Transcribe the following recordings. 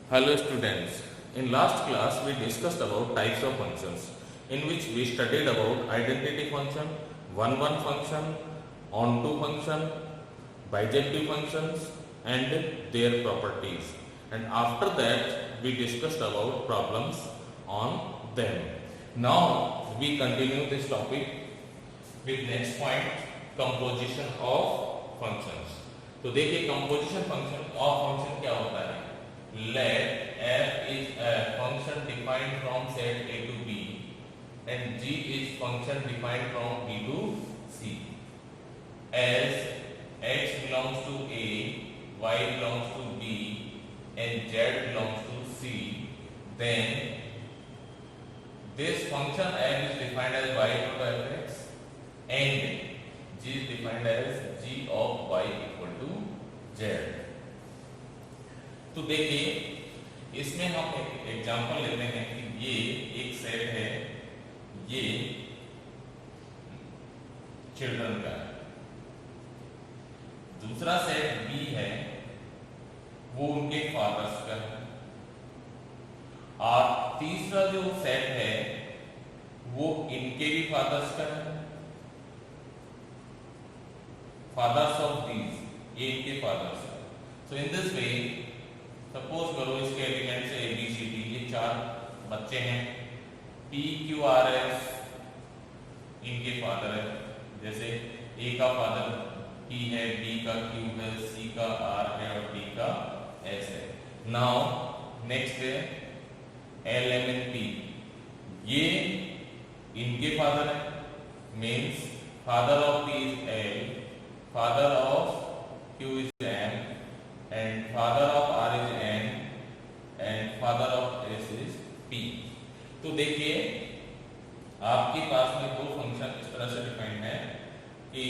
Hello students, in last class we discussed about types of functions in which we studied about identity function, one function, onto function, bijective functions and their properties, and after that we discussed about problems on them. Now we continue this topic with next point, composition of functions. तो देखिए composition function of function क्या होता है. Let f is a function defined from set a to b and g is function defined from b to c. As x belongs to a, y belongs to b and z belongs to c, then this function f is defined as y equal to fx and g is defined as g of y equal to z. तो देखिए इसमें हम एक example लेते हैं कि ये एक सेट है, ये चिल्ड्रन का है, दूसरा सेट बी है वो उनके फादर्स का है, और तीसरा जो सेट है वो इनके भी फादर्स का है, फादर्स ऑफ दीज, ये इनके फादर्स है. सो इन दिस वे सपोज करो इसके elements A B C D, ये चार बच्चे हैं, पी क्यू आर एस इनके फादर है, जैसे ए का फादर पी है, बी का क्यू है, सी का आर है और डी का एस है. नाउ नेक्स्ट है एल एम एन पी, ये इनके फादर है, means father of P is L, father of Q is M and father of R is N and father of S is P. तो देखिए आपके पास में दो फंक्शन इस तरह से डिफाइंड है कि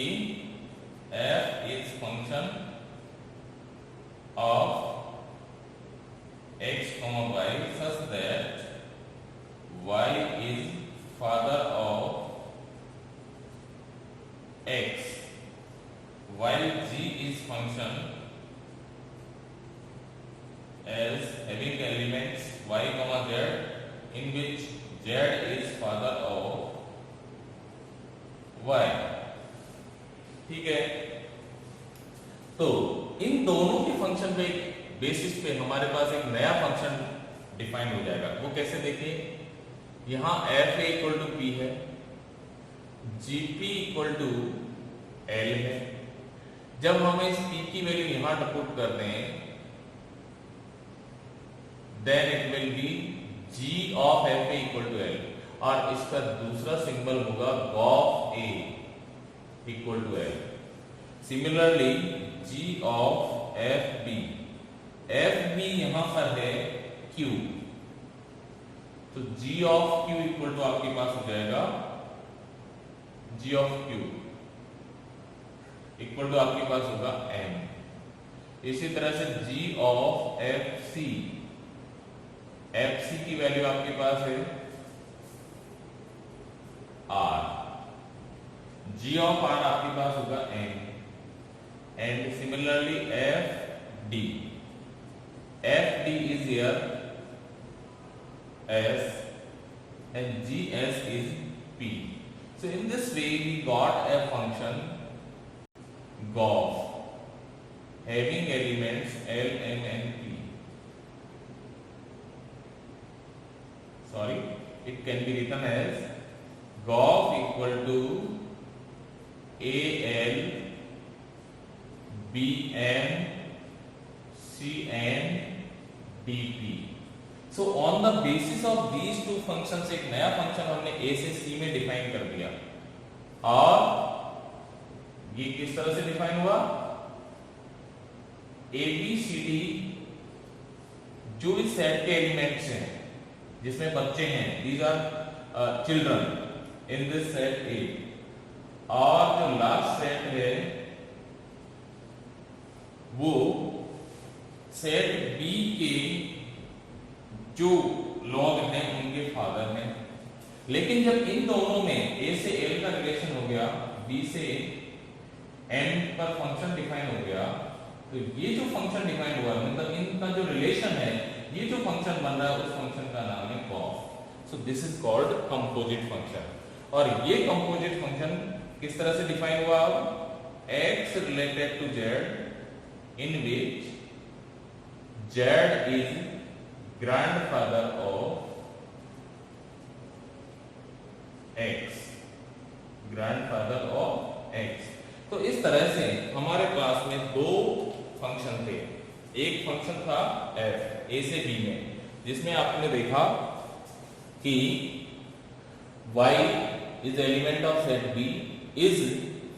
f is function of x, y such that y is father of x, while g is function as having elements y, z in which z is father of y. ठीक है, तो इन दोनों के फंक्शन पे basis पे हमारे पास एक नया फंक्शन डिफाइन हो जाएगा. वो कैसे देखिए, यहां f a equal to p है, gp इक्वल टू l है. जब हम इस p की वैल्यू यहां पुट करते हैं then it will be g of f a equal to l, और इसका दूसरा सिंबल होगा gov a equal to l. Similarly g of f b, f b यहां पर है q, तो g of q equal to आपके पास हो जाएगा g of q equal to आपके पास होगा m. इसी तरह से g of f c, F C की वैल्यू आपके पास है आर, जी ऑफ आर आपके पास होगा N, and similarly F D is here S and G S is P. So in this way we got a function gof having elements L M N P. Sorry, it can be written as gov equal to al bn cn dp. So on the basis of these two functions एक नया function हमने a से c में define कर दिया, और ये किस तरह से डिफाइन हुआ, a b c d जो इस सेट के एलिमेंट्स हैं जिसमें बच्चे हैं, these are children in this set A, और जो लास्ट सेट है वो सेट B के जो लोग हैं उनके फादर हैं. लेकिन जब इन दोनों में A से L का रिलेशन हो गया, B से M पर फंक्शन डिफाइन हो गया, तो ये जो फंक्शन डिफाइन हुआ मतलब इनका जो रिलेशन है, ये जो फंक्शन बन रहा है उस फंक्शन का नाम है gof. So this is called composite function. और ये कंपोजिट फंक्शन किस तरह से डिफाइन हुआ? x related to z in which z is grandfather of x, grandfather of x। तो इस तरह से हमारे पास में दो फंक्शन थे। एक फंक्शन था f a से b में, जिसमें आपने देखा कि y is element of set b is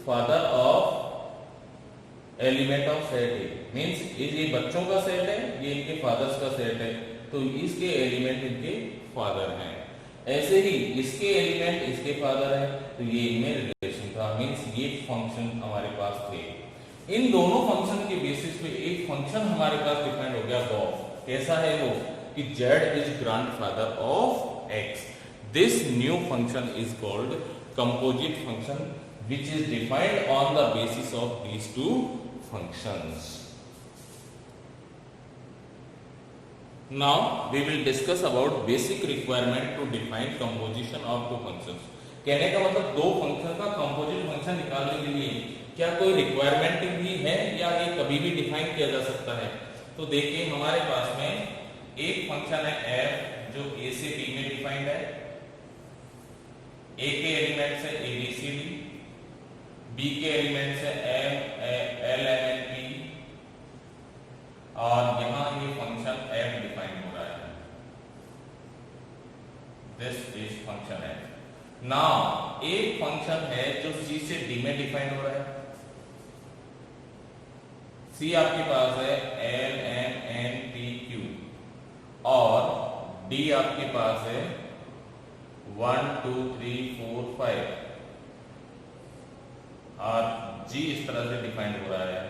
father of element of set a, means ये बच्चों का सेट है, ये इनके फादर्स का सेट है, तो इसके एलिमेंट इनके फादर हैं। ऐसे ही इसके एलिमेंट इसके फादर है, तो ये इनमें रिलेशन था, मींस ये फंक्शन हमारे पास थे। इन दोनों फंक्शन के बेसिस पे एक फंक्शन हमारे पास डिफाइंड हो गया गॉफ। कैसा है वो? कि z is grandfather of x। This new function is called composite function which is defined on the basis of these two functions. Now we will discuss about basic requirement to define composition of two functions. कहने का मतलब दो function का composite function निकालने के लिए क्या कोई रिक्वायरमेंट भी है या ये कभी भी डिफाइन किया जा सकता है? तो देखिए हमारे पास में एक फंक्शन है f जो a से b में डिफाइंड है। a के एलिमेंट्स है a b c d, b के एलिमेंट्स है m l m n p, और यहां ये फंक्शन f डिफाइन हो रहा है। This is function f। Now एक फंक्शन है जो c से d में डिफाइन हो रहा है। c आपके पास है l m n p q और d आपके पास है 1 2 3 4 5 और g इस तरह से डिफाइन हो रहा है।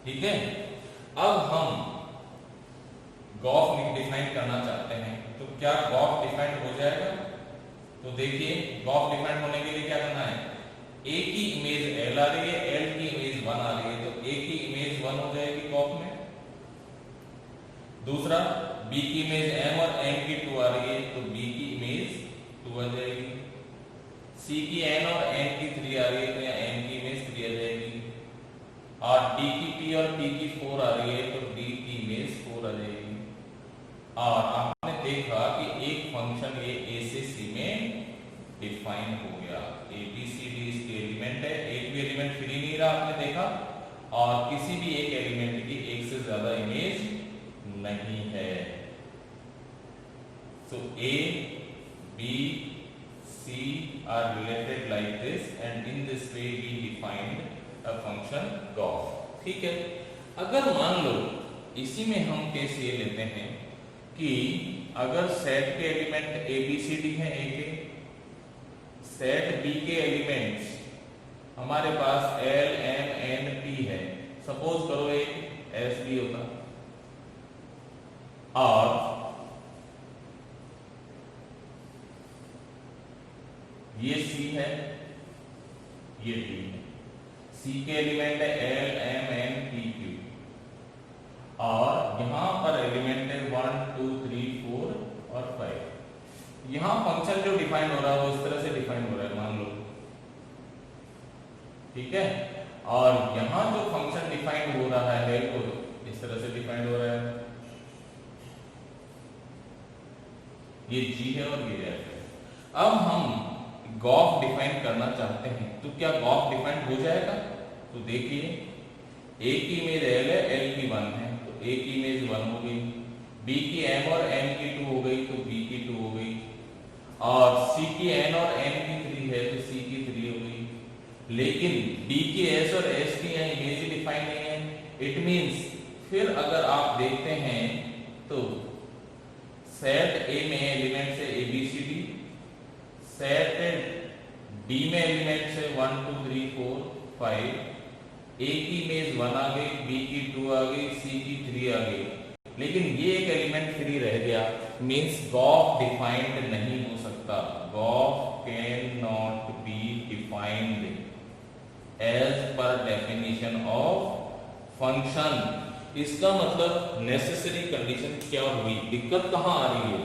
ठीक है, अब हम गॉफ डिफाइन करना चाहते हैं, तो क्या गॉफ डिफाइन हो जाएगा? तो देखिए गॉफ डिफाइन होने के लिए क्या करना है? a की इमेज l आ रही है, l की इमेज 1 आ रही है, तो a की इमेज 1 हो जाएगी गॉफ में। दूसरा b की इमेज m और m की 2 आ रही है, तो b की इमेज 2 आ जाएगी। c की n और n की 3 आ रही है, तो यहाँ n की इमेज 3 आ जाएगी। और d की p और p की 4 आ रही है, तो d की इमेज 4 आ जाएगी। और आपने देखा कि एक फंक्शन ये a से c में डिफाइन हो गया। a b c d इसके एलिमेंट है, एक भी एलिमेंट फ्री नहीं रहा आपने देखा, और किसी भी एक एलिमेंट की एक से ज्यादा इमेज नहीं है। So a b c are related like this and in this way we defined a function gauss। ठीक है, अगर मान लो इसी में हम केस ये लेते हैं कि अगर सेट के element a b c d हैं, a के सेट b के एलिमेंट्स हमारे पास l m n p है। सपोज करो एक s b होता और ये c है, ये d है। c के एलिमेंट है l m n p q और यहां पर एलिमेंट है 1 2 3 4 और 5। यहां फंक्शन जो डिफाइन हो रहा है वो इस तरह से डिफाइन हो रहा है, मान लो। ठीक है, और यहां जो फंक्शन डिफाइन हो रहा है वो इस तरह से डिफाइन हो रहा है, ये g है और ये f है। अब हम गॉफ डिफाइन करना चाहते हैं, तो क्या गॉफ डिफाइन हो जाएगा? तो देखिए a की इमेज l है, l की 1 है, तो a की इमेज 1 हो गई, b की m और m की 2 हो गई, तो b की 2 हो गई, और c की n और n की 3 है, तो c की 3 हो गई। लेकिन d की s और s की यहाँ इमेज ही डिफाइन नहीं है। इट मींस फिर अगर आप देखते हैं तो सेट a में एलिमेंट है a b c d, set d में एलिमेंट है 1 2 3 4 5, a की इमेज 1 आ गई, b की 2 आ गई, c की 3 आ गई, लेकिन ये एक एलिमेंट फ्री रह गया, मींस गॉफ डिफाइंड नहीं हो सकता। Gof can not be defined as per definition of function इसका मतलब नेसेसरी कंडीशन क्या हुई, दिक्कत कहाँ आ रही है?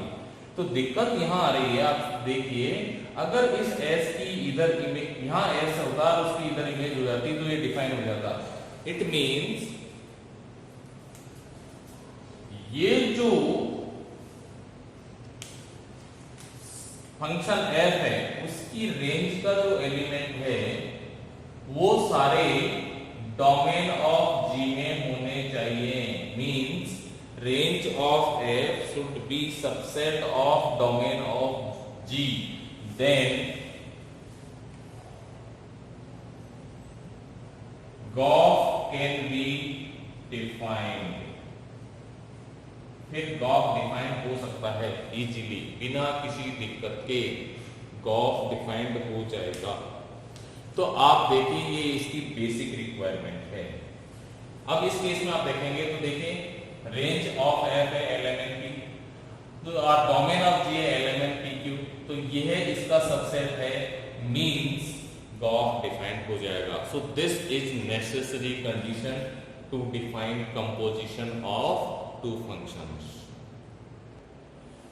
तो दिक्कत यहाँ आ रही है, आप देखिए अगर इस एस की इधर इमेज, यहाँ एस होता और उसकी इधर इमेज हो जाती तो ये डिफाइन हो जाता। इट मीन्स ये जो फंक्शन एफ है उसकी रेंज का जो एलिमेंट है वो सारे डोमेन ऑफ जी में होने चाहिए। Means range of F should be subset of domain of G, then gof can be defined. फिर गॉफ डिफाइंड हो सकता है इजीली, बिना किसी दिक्कत के गॉफ डिफाइंड हो जाएगा। तो आप देखिए ये इसकी बेसिक रिक्वायरमेंट है। अब इस केस में आप देखेंगे तो देखिए रेंज ऑफ एफ है LMNP, तो डोमेन ऑफ जी है LMNPQ, तो यह इसका सबसेट है, मींस गॉफ डिफाइंड हो जाएगा। So this is necessary condition to define composition of two functions.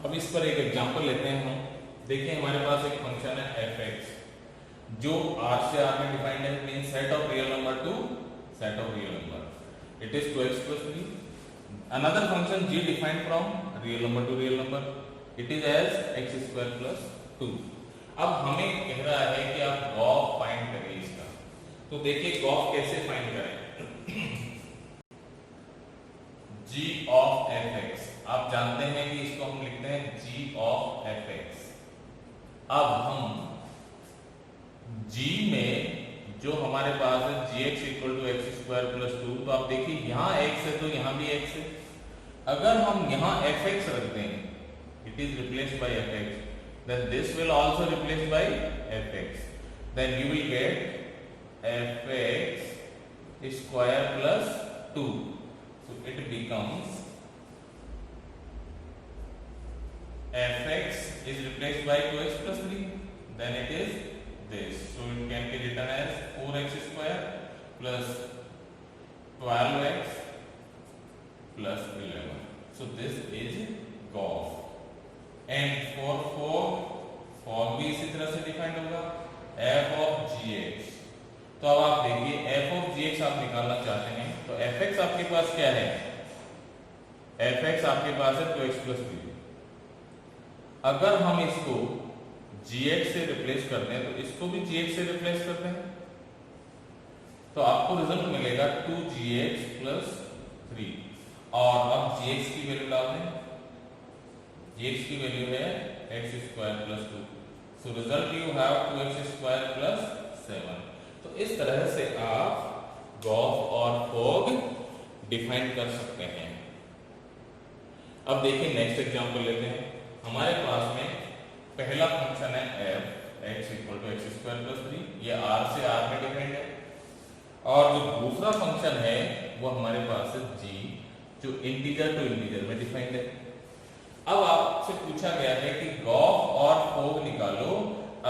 अब इस पर एक एग्जांपल लेते हैं हम। देखिए हमारे पास एक फंक्शन है fx जो R से R में डिफाइंड है, means set of real number to set of real number, it is 2x plus 3। Another function g defined from real number to real number, it is as x square plus 2। अब हमें कह रहा है कि आप Gauff find करें इसका, तो देखिए गॉफ कैसे फाइंड करें। g of fx, आप जानते हैं कि इसको हम लिखते हैं g of fx। अब हम g में जो हमारे पास है gx equal to X square plus 2, तो आप देखिए यहाँ x है तो यहाँ भी x है। अगर हम यहाँ fx रख दें, it is replaced by fx, then this will also replaced by fx, then you will get fx square plus 2, so it becomes fx is replaced by 2x plus 3, then it is this, so it can be written as 4x square plus 12x plus 11, so this is gauge। and for भी इसी तरह से defined होगा f of gx। तो अब आप देखिए f of gx आप निकालना चाहते हैं तो fx आपके पास क्या है, fx आपके पास है 2x plus 3। अगर हम इसको gx से रिप्लेस करते हैं तो इसको भी gx से रिप्लेस करते हैं, तो आपको रिजल्ट मिलेगा 2gx plus 3। और अब gx की वैल्यू डाल दें, gx की वैल्यू है x square plus 2, so result you have 2x square plus 7। तो इस तरह से आप गॉफ और फोग डिफाइन कर सकते हैं। अब देखिए नेक्स्ट एग्जांपल लेते हैं। हमारे पास में पहला फंक्शन है f x equal to X square plus 3, ये r से r में डिफाइंड है। और जो दूसरा फंक्शन है वो हमारे पास है g जो इंटीजर टू इंटीजर में डिफाइंड है। अब आपसे पूछा गया है कि गॉफ और फोग निकालो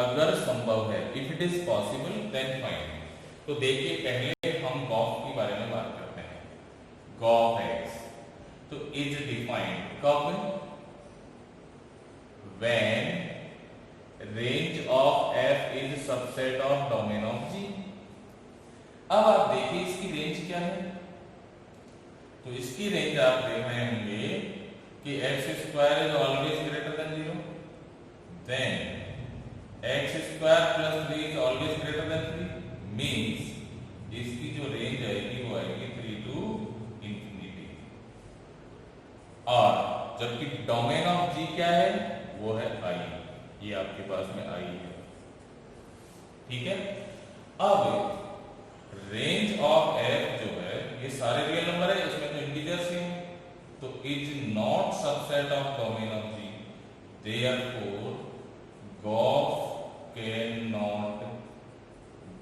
अगर संभव है, if it is possible then find. तो देखिए पहले हम गॉफ के बारे में बात करते हैं। गॉफ x तो इज डिफाइंड कब, when range of f is subset of domain of G। अब आप देखिए इसकी रेंज क्या है, तो इसकी रेंज आप देख रहे होंगे कि x square is always greater than 0, then x square plus 3 is always greater than 3, means इसकी जो रेंज आएगी वो आएगी 3 टू इंफिनिटी। और जबकि डोमेन ऑफ G क्या है, वो है I, ये आपके पास में I है, ठीक है। अब रेंज ऑफ f जो है ये सारे रियल नंबर है, इसमें तो इंटीजर्स हैं, तो is not subset of domain of G, therefore gof can not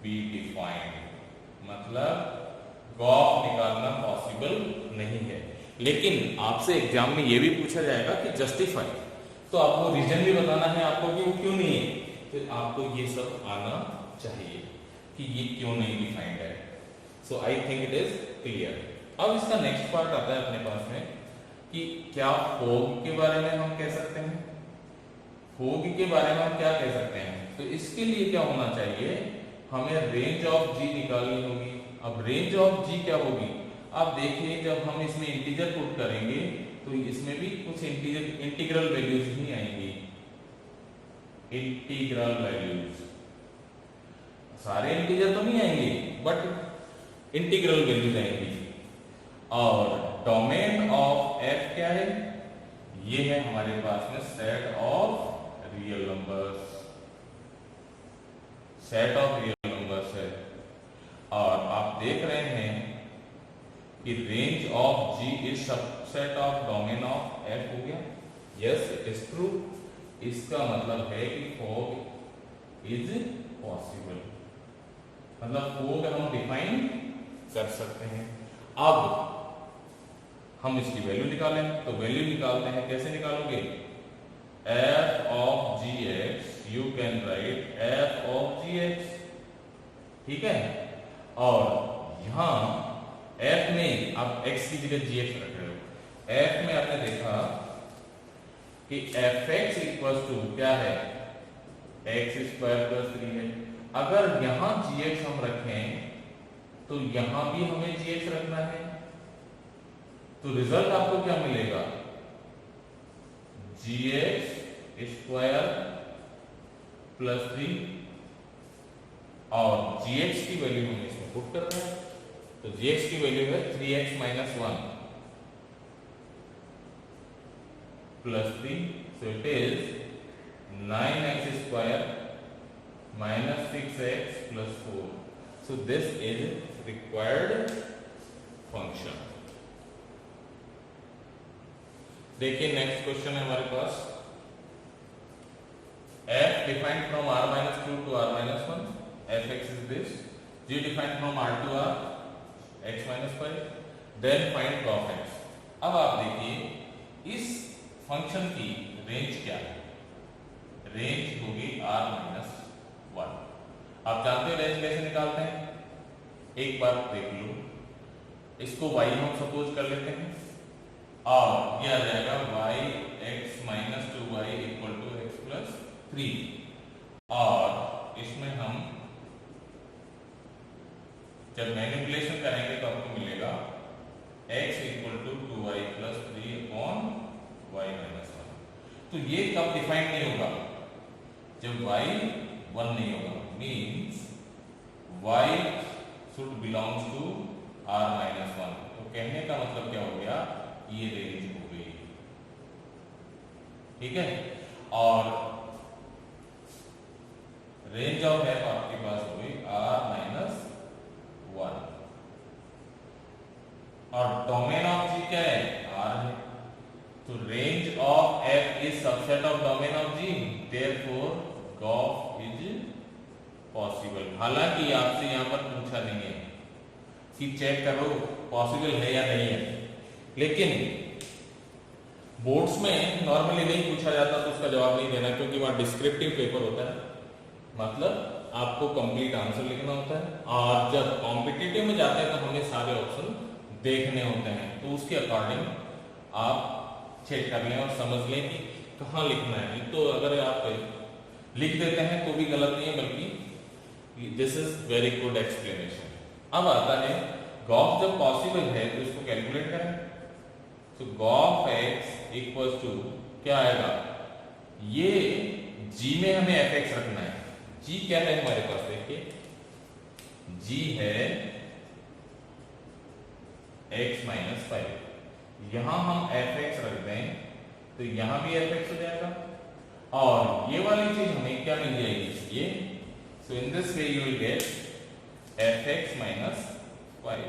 be defined, मतलब गॉफ निकालना पॉसिबल नहीं है। लेकिन आपसे एग्जाम में ये भी पूछा जाएगा कि जस्टिफाई, तो आपको रीजन भी बताना है आपको कि वो क्यों नहीं है, तो आपको ये सब आना चाहिए कि ये क्यों नहीं डिफाइंड है। So I think it is clear. अब इसका नेक्स्ट पार्ट आता है अपने पास में कि क्या फोग के बारे में हम कह सकते हैं, फोग के बारे में हम क्या कह सकते हैं। तो इसके लिए क्या होना चाहिए, हमें रेंज ऑफ जी निकालनी होगी। अब रेंज ऑफ जी क्या होगी, आप देखिए जब हम इसमें इंटीजर पुट करेंगे तो इसमें भी कुछ इंटीग्रल वैल्यूज ही आएंगी, इंटीग्रल वैल्यूज, सारे इंटीजर तो नहीं आएंगे बट इंटीग्रल वैल्यूज आएंगी। और डोमेन ऑफ एफ क्या है, ये है हमारे पास में set of real numbers, set of real numbers है। और आप देख रहे हैं कि range of G is subset of domain of F हो गया। Yes it is true. इसका मतलब है कि फॉग इज पॉसिबल, मतलब फॉग हम डिफाइन कर सकते हैं। अब हम इसकी वैल्यू निकालें, तो वैल्यू निकालते हैं, कैसे निकालोगे, f of G X you can write f of G X, ठीक है। और यहां f में आप x की जगह जी एक्स रख रहे हो, f में आपने देखा कि एफ एक्स इक्वल टू क्या है, एक्स स्क्वायर प्लस 3 है। अगर यहां जी एक्स हम रखें तो यहां भी हमें जी एक्स रखना है, तो रिजल्ट आपको क्या मिलेगा, जी एक्स स्क्वायर प्लस 3, और जी एक्स की वैल्यू हम इसमें पुट कर रहे हैं, तो जी एक्स की वैल्यू है 3x minus 1 plus 3, so it is 9x square minus 6x plus 4. So this is required function. देखिए नेक्स्ट क्वेश्चन है हमारे पास, f defined from r minus 2 to r minus 1, fx is this, g defined from r to r, x minus 5, then find prof x. अब आप देखिए इस function की range क्या है, रेंज होगी r माइनस 1। आप जानते हो रेंज कैसे निकालते हैं, एक बार देख लो, इसको y हम सपोज कर लेते हैं और यह आ जाएगा y x minus 2y equal to x plus 3, और इसमें हम जब मैनिपुलेशन करेंगे तो आपको मिलेगा x equal to 2y plus 3 upon y minus 1। तो ये कब डिफाइन नहीं होगा, जब y 1 नहीं होगा, means y should belongs to r minus 1। तो कहने का मतलब क्या हो गया, ये रेंज हो गई, ठीक है। और रेंज ऑफ एफ आपके पास हो गई r माइनस 1, और डोमेन ऑफ जी क्या है, r है, तो range of f is subset of domain of g, therefore Gauff is possible. हालांकि आपसे यहां पर पूछा नहीं है कि चेक करो पॉसिबल है या नहीं है, लेकिन बोर्ड्स में नॉर्मली नहीं पूछा जाता तो उसका जवाब नहीं देना, क्योंकि वहां डिस्क्रिप्टिव पेपर होता है, मतलब आपको कंप्लीट आंसर लिखना होता है, और जब कॉम्पिटिटिव में जाते हैं तो हमें सारे ऑप्शन देखने होते हैं, तो उसके अकॉर्डिंग आप चेक कर लें और समझ लें कि कहाँ लिखना है। तो अगर आप लिख देते हैं तो भी गलत नहीं है, बल्कि this is very good explanation. अब आता है गॉफ, जब पॉसिबल है तो इसको कैलकुलेट करें, तो गॉफ एक्स इक्वल्स टू क्या आएगा, ये g में हमें एफ एक्स रखना है, g क्या है हमारे पास, देखिए g है x माइनस 5, यहां हम एफ एक्स रख दें तो यहां भी एफ एक्स हो जाएगा, और ये वाली चीज हमें क्या मिल जाएगी, ये, so in this way you will get F X minus 5,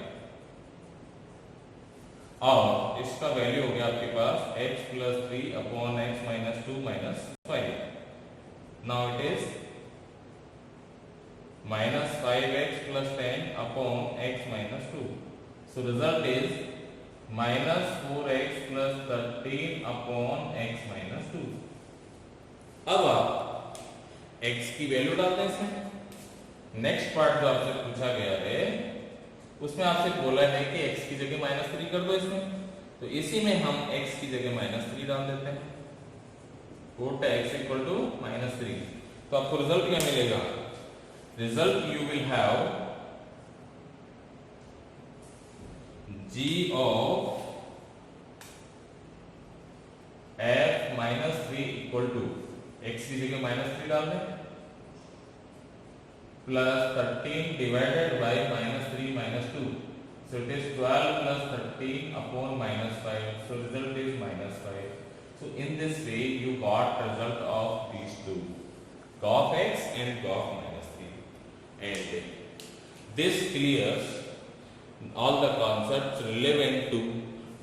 और इसका वैल्यू हो गया आपके पास x plus 3 upon x minus 2 minus 5। Now it is minus 5x plus 10 upon x minus 2, so result is minus 4x plus 13 upon x minus 2। अब आप x की value डालते हैं इसमें। नेक्स्ट पार्ट जो आपसे पूछा गया है उसमें आपसे बोला है कि x की जगह -3 कर दो इसमें, तो इसी में हम x की जगह -3 डाल देते हैं, पुट x इक्वल टू -3। तो आपको रिजल्ट क्या मिलेगा? Result you will have g of f -3 equal to x की जगह -3 डाल दें plus 13 divided by -3 -2, so it is 12 plus 13 upon -5, so result is -5. So in this way you got result of these two, GOF x and GOF -3, and this clears all the concepts relevant to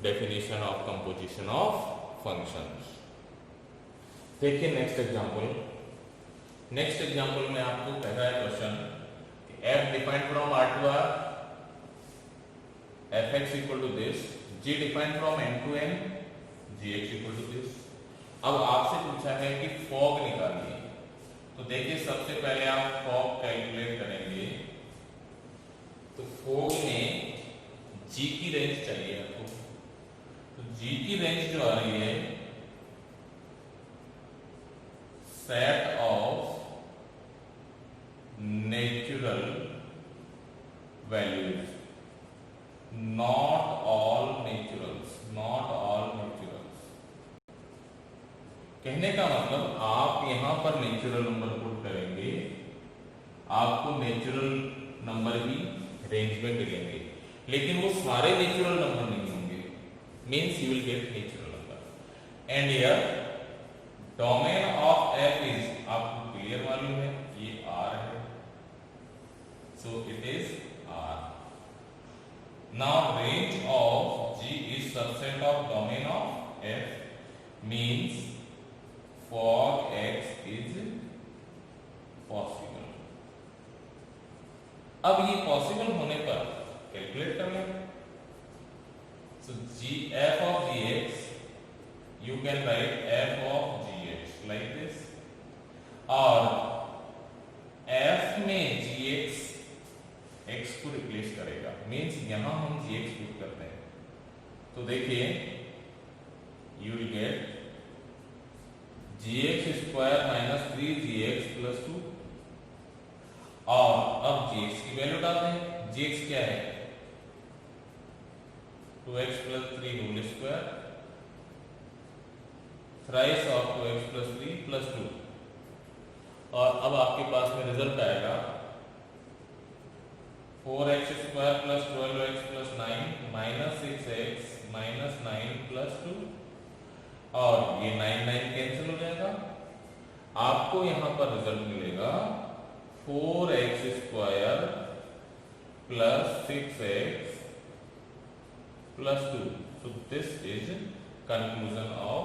definition of composition of functions. देखिए next example में आपको कह रहा है question f defined from R to R, fx equal to this, g defined from n to n, gx equal to this. अब आपसे पूछा है कि फॉग निकालिए, तो देखिए सबसे पहले आप फॉग कैलकुलेट करेंगे, तो फॉग में g की रेंज चाहिए आपको, तो g की रेंज जो आ रही है set of natural values, not all naturals, कहने का मतलब आप यहां पर नेचुरल नंबर पुट करेंगे, आपको नेचुरल नंबर ही रेंज में मिलेंगे, लेकिन वो सारे नेचुरल नंबर नहीं होंगे, means you will gate natural number. And here domain of f is, आपको क्लियर मालूम है ये R है, so it is R। Now range of G is subset of domain of f, means fog x is possible. अब ये possible होने पर calculate कर लें, सो g f of gx you can write f of gx like this, और f में gx x को replace करेगा, मीन्स यहां हम gx पुट करते हैं, तो देखिए you will get gx square minus 3gx plus 2, और अब gx की वैल्यू डाल दें, gx क्या है 2x plus 3 whole square, thrice of 2x plus 3 plus 2, और अब आपके पास में रिजल्ट आएगा 4x square plus 12x plus 9 minus 6x minus 9 plus 2, और ये 9 कैंसिल हो जाएगा, आपको यहां पर रिजल्ट मिलेगा 4x square plus 6x plus 2। So this is conclusion of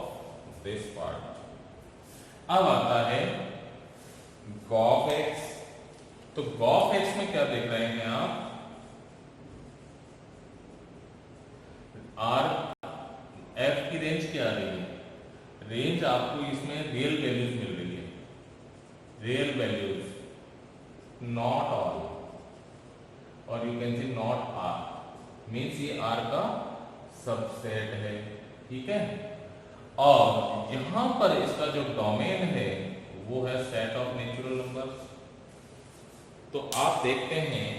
this part. अब आता है GOF x, तो GOF x में क्या देख रहे हैं आप, f की रेंज क्या आ रही है, रेंज आपको इसमें रियल वैल्यूज मिल रही है, रियल वैल्यूज, नॉट ऑल, और you can see not R, means ये R का सबसेट है, ठीक है। और यहां पर इसका जो डोमेन है वो है सेट ऑफ नेचुरल नंबर्स, तो आप देखते हैं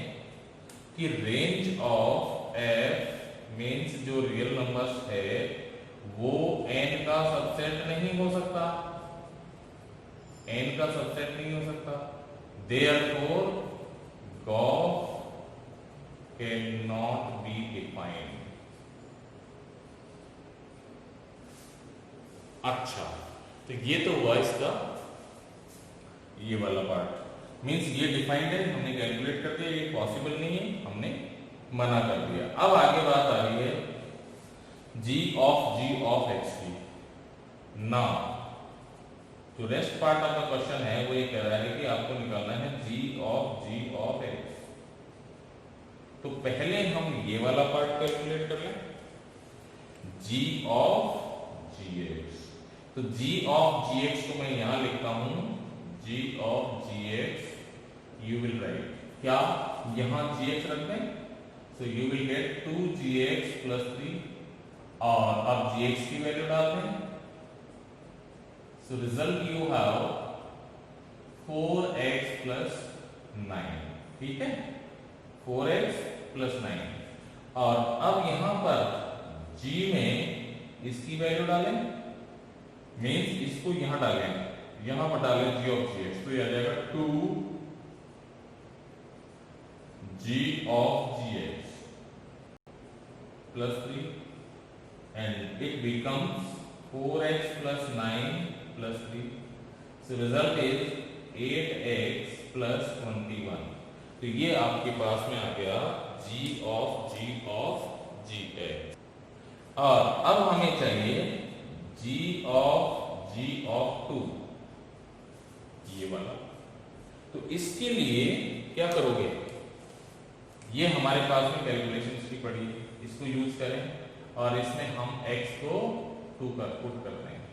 कि रेंज ऑफ f मीन्स जो रियल नंबर्स है वो n का सबसेट नहीं हो सकता, n का सबसेट नहीं हो सकता, therefore GOF can not be defined. अच्छा, तो ये तो हुआ इसका ये वाला पार्ट, मीन्स ये डिफाइंड है, हमने कैलकुलेट कर दिया, ये पॉसिबल नहीं है, हमने मना कर दिया। अब आगे बात आ रही है g of x की। ना जो rest part of the question है वो ये कह रहा है कि आपको निकालना है g of x, तो पहले हम ये वाला पार्ट कैलकुलेट कर लें, g of gx, तो g of gx को मैं यहां लिखता हूं g of gx, you will write क्या यहां gx रख दें, So you will get 2gx plus 3 और अब gx की वैल्यू डाल दें. So result you have 4x plus 9. ठीक है, 4x plus 9. और अब यहां पर g में इसकी वैल्यू डालें, मीन्स इसको यहां डालें, यहां पर डालें g of gx, तो यह आ जाएगा 2g of gx plus 3 and it becomes 4x plus 9 plus 3. So result is 8x plus 21. तो ये आपके पास में आ गया g of gx. और अब हमें चाहिए g of 2, ये वाला. तो इसके लिए क्या करोगे, ये हमारे पास में कैलकुलेशंस की पड़ी है, इसको यूज करें और इसमें हम x को 2 कर पुट कर देंगे.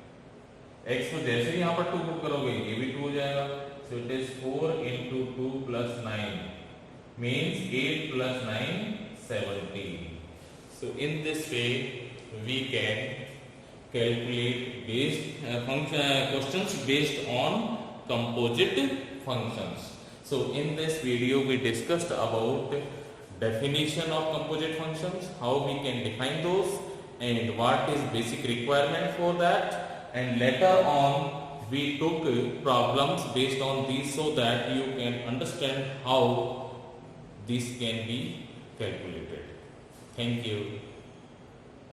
x को जैसे ही यहाँ पर 2 पुट करोगे ये भी 2 हो जाएगा. So it is 4 into 2 plus 9 means 8 plus 9 17. So in this way we can calculate questions based on composite functions. So in this video we discussed about definition of composite functions, how we can define those and what is basic requirement for that, and later on we took problems based on these so that you can understand how this can be calculated. Thank you.